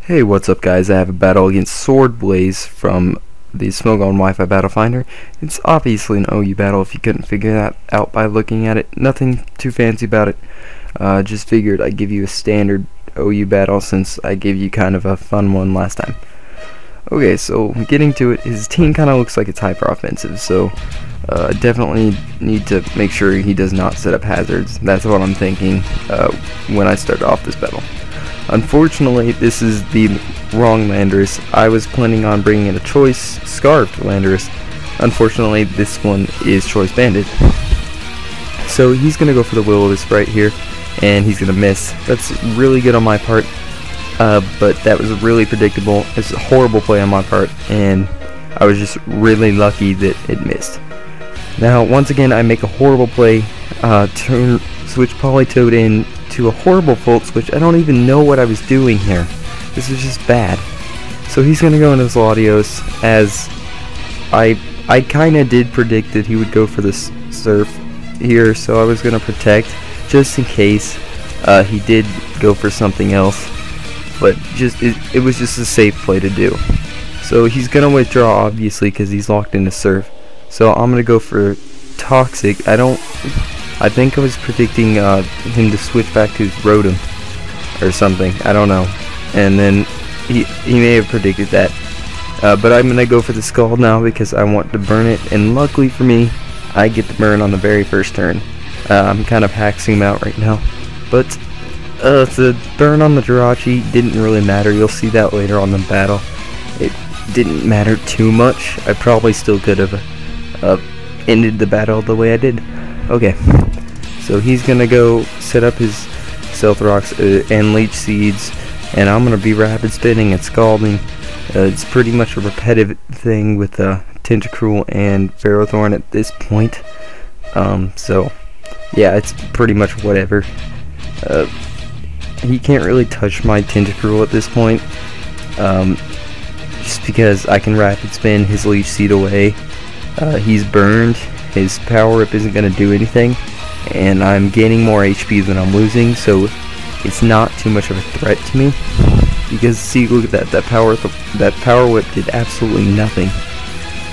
Hey, what's up guys? I have a battle against SwordBlaze from the Smoke on Wi-Fi Battle Finder. It's obviously an OU battle if you couldn't figure that out by looking at it. Nothing too fancy about it. Just figured I'd give you a standard OU battle since I gave you kind of a fun one last time. Okay, so getting to it, his team kind of looks like it's hyper offensive, so I definitely need to make sure he does not set up hazards. That's what I'm thinking when I start off this battle. Unfortunately, this is the wrong Landorus. I was planning on bringing in a choice Scarved Landorus. Unfortunately, this one is choice banded. So he's going to go for the Will-O-Wisp right here, and he's going to miss. That's really good on my part, but that was really predictable. It's a horrible play on my part, and I was just really lucky that it missed. Now, once again, I make a horrible play, switch Politoed in to a horrible Volt Switch. I don't even know what I was doing here. This is just bad. So he's going to go into his Latios, as I kind of did predict that he would go for this Surf here, so I was going to protect just in case he did go for something else, but it was just a safe play to do. So he's going to withdraw, obviously, because he's locked into Surf. So I'm going to go for Toxic. I think I was predicting him to switch back to his Rotom or something. I don't know. And then he may have predicted that. But I'm going to go for the Scald now because I want to burn it. And luckily for me, I get the burn on the very first turn. I'm kind of hacking him out right now. But the burn on the Jirachi didn't really matter. You'll see that later on in the battle. It didn't matter too much. I probably still could have ended the battle the way I did. Okay, so he's gonna go set up his Stealth Rocks and Leech Seeds, and I'm gonna be Rapid Spinning and Scalding. It's pretty much a repetitive thing with Tentacruel and Ferrothorn at this point. So yeah, it's pretty much whatever. He can't really touch my Tentacruel at this point, just because I can Rapid Spin his Leech Seed away. He's burned. His power up isn't going to do anything, and I'm gaining more HP than I'm losing, so it's not too much of a threat to me. Because see, look at that, that power whip did absolutely nothing,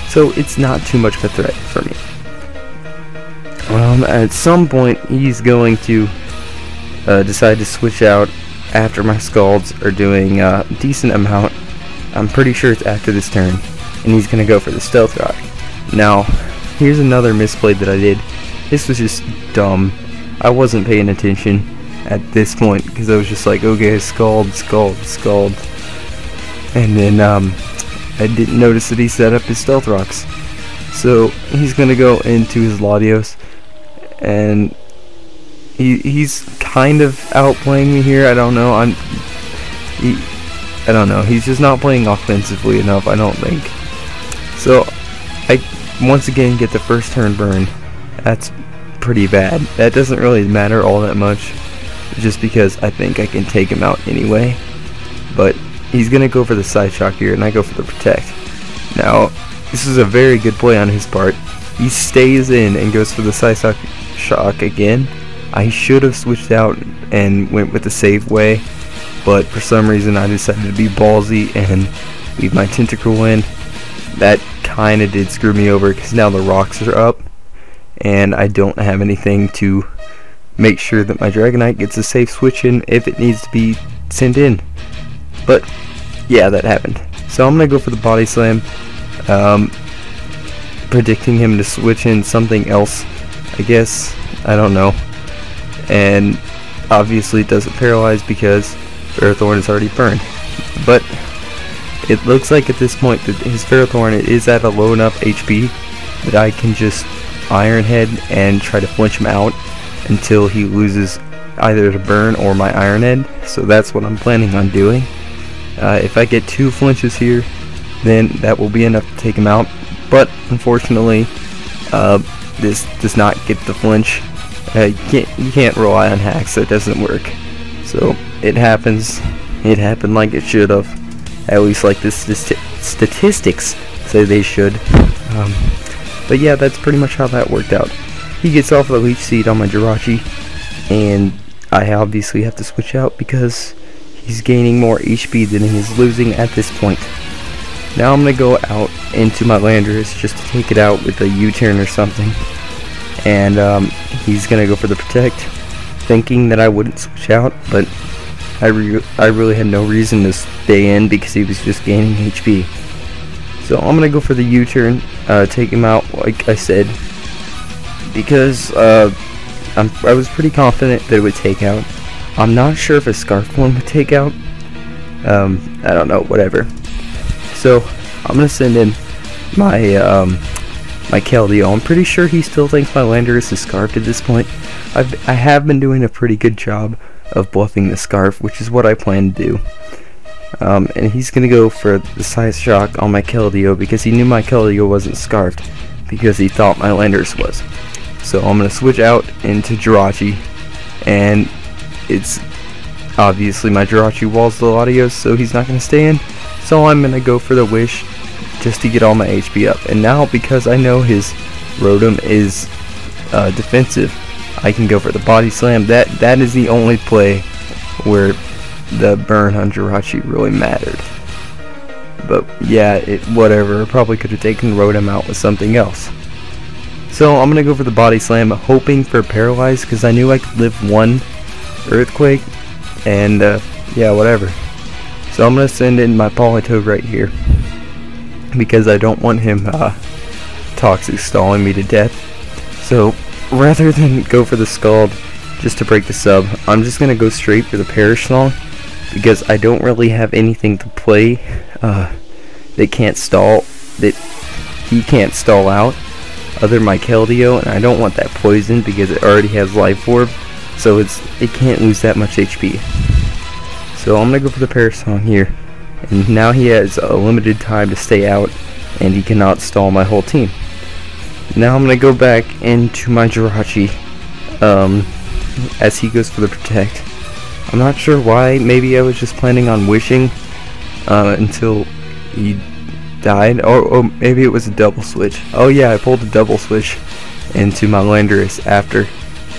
so it's not too much of a threat for me. At some point he's going to decide to switch out after my Scalds are doing a decent amount. I'm pretty sure it's after this turn, and he's going to go for the Stealth Rock. Now, here's another misplay that I did. This was just dumb. I wasn't paying attention at this point because I was just like, okay, Scald. And then I didn't notice that he set up his Stealth Rocks. So he's gonna go into his Latios, and he's kind of outplaying me here. I don't know. I don't know. He's just not playing offensively enough, I don't think. So I once again get the first turn burn. That's pretty bad. That doesn't really matter all that much, just because I think I can take him out anyway. But he's gonna go for the Side Shock here, and I go for the Protect. Now this is a very good play on his part. He stays in and goes for the Side Shock again. I should have switched out and went with the safe way, but for some reason I decided to be ballsy and leave my Tentacruel in. That kinda did screw me over because now the rocks are up and I don't have anything to make sure that my Dragonite gets a safe switch in if it needs to be sent in. But yeah, that happened. So I'm gonna go for the Body Slam, predicting him to switch in something else, I guess. I don't know. And obviously it doesn't paralyze because Ferrothorn is already burned. But it looks like at this point that his Ferrothorn is at a low enough HP that I can just Iron Head and try to flinch him out until he loses either the burn or my Iron Head. So that's what I'm planning on doing. If I get 2 flinches here, then that will be enough to take him out. But unfortunately, this does not get the flinch. You can't rely on hacks, so it doesn't work. So it happens. It happened like it should have. At least like this statistics say they should. But yeah, that's pretty much how that worked out. He gets off the Leech Seed on my Jirachi, and I obviously have to switch out because He's gaining more HP than he is losing at this point. Now I'm going to go out into my Landorus just to take it out with a U-turn or something. And he's going to go for the Protect, thinking that I wouldn't switch out, but I really had no reason to stay in because he was just gaining HP. So I'm going to go for the U-turn, take him out like I said, because I was pretty confident that it would take out. I'm not sure if a Scarf one would take out. I don't know, whatever. So I'm gonna send in my my Keldeo. I'm pretty sure he still thinks my Landorus is Scarfed at this point. I have been doing a pretty good job of bluffing the Scarf, which is what I plan to do. And he's gonna go for the Side Shock on my Keldeo because he knew my Keldeo wasn't Scarfed because he thought my Landorus was. So I'm gonna switch out into Jirachi, and it's obviously my Jirachi walls the Latios, so he's not gonna stay in. So I'm gonna go for the Wish just to get all my HP up. And now because I know his Rotom is defensive, I can go for the Body Slam. That is the only play where the burn on Jirachi really mattered. But yeah, whatever. I probably could have taken Rotom out with something else. So I'm gonna go for the Body Slam, hoping for Paralyze because I knew I could live one Earthquake, and yeah, whatever. So I'm gonna send in my Politoed right here because I don't want him Toxic stalling me to death. So rather than go for the Scald just to break the sub, I'm just gonna go straight for the Perish Song because I don't really have anything to play that can't stall, that he can't stall out, other than my Keldeo, and I don't want that poison because it already has Life Orb, so it can't lose that much HP. So I'm gonna go for the Perish Song here, and now he has a limited time to stay out, and he cannot stall my whole team. Now I'm gonna go back into my Jirachi as he goes for the Protect. I'm not sure why. Maybe I was just planning on wishing until he died, or maybe it was a double switch. Oh yeah, I pulled a double switch into my Landorus after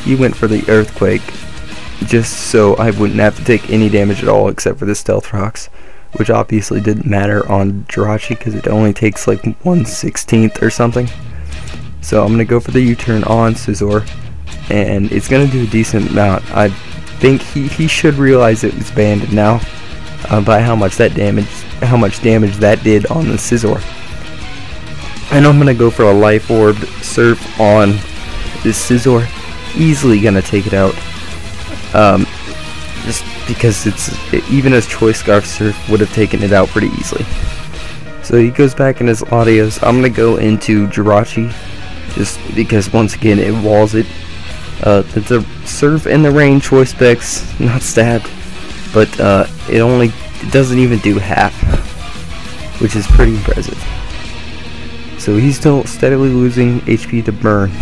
he went for the Earthquake, just so I wouldn't have to take any damage at all except for the Stealth Rocks, which obviously didn't matter on Jirachi because it only takes like 1/16 or something. So I'm gonna go for the U-turn on Scizor, and it's gonna do a decent amount. I think he should realize it was banned now by how much damage that did on the Scizor. And I'm gonna go for a Life Orb Surf on this Scizor, easily gonna take it out. Just because even as Choice Scarf Surf would have taken it out pretty easily. So he goes back in his Latios. I'm gonna go into Jirachi just because once again it walls it. It's a Surf in the rain Choice Specs, not stabbed, but it doesn't even do half, which is pretty impressive. So he's still steadily losing HP to burn,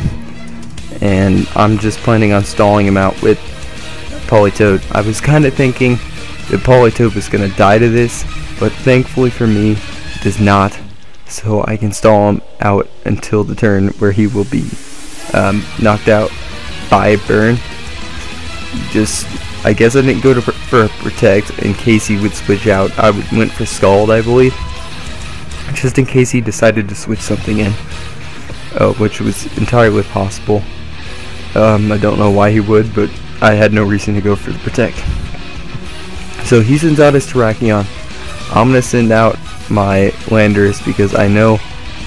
and I'm just planning on stalling him out with Politoed. I was kind of thinking that Politoed was going to die to this, but thankfully for me, it does not. So I can stall him out until the turn where he will be knocked out by burn. I guess I didn't go for a Protect in case he would switch out. I went for Scald, I believe, just in case he decided to switch something in, which was entirely possible. I don't know why he would, but I had no reason to go for the Protect. So he sends out his Terrakion. I'm going to send out my Landorus because I know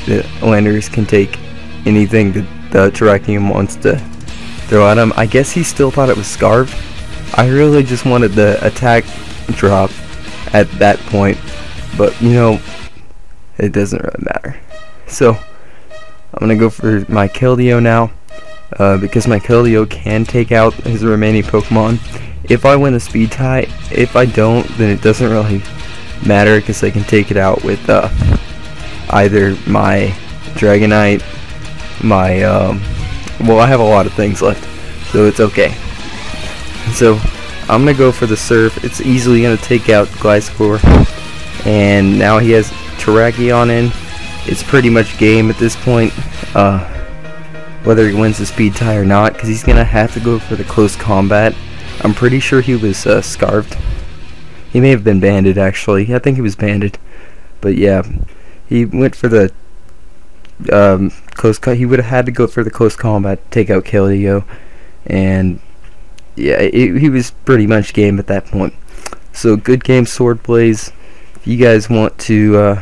that Landorus can take anything that the Terrakion wants to throw at him. I guess he still thought it was Scarf. I really just wanted the attack drop at that point, but you know, it doesn't really matter. So I'm going to go for my Keldeo now. Because my Keldeo can take out his remaining Pokemon if I win a speed tie. If I don't, then it doesn't really matter because I can take it out with either my Dragonite, my well, I have a lot of things left, so it's okay. So I'm gonna go for the Surf. It's easily gonna take out Gliscor, and now he has Terrakion in. It's pretty much game at this point. Whether he wins the speed tie or not, because he's gonna have to go for the close combat. I'm pretty sure he was scarfed, He may have been banded, actually. I think he was banded. But yeah, he went for the he would have had to go for the close combat to take out Keldeo, and yeah, he was pretty much game at that point. So good game, SwordBlaze. If you guys want to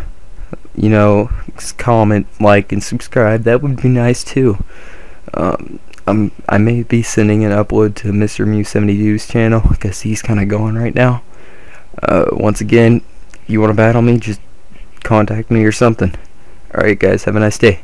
you know, comment, like, and subscribe, that would be nice too. I may be sending an upload to Mr. Mew72's channel because he's kind of going right now. Once again, if you want to battle me, just contact me or something. Alright guys, have a nice day.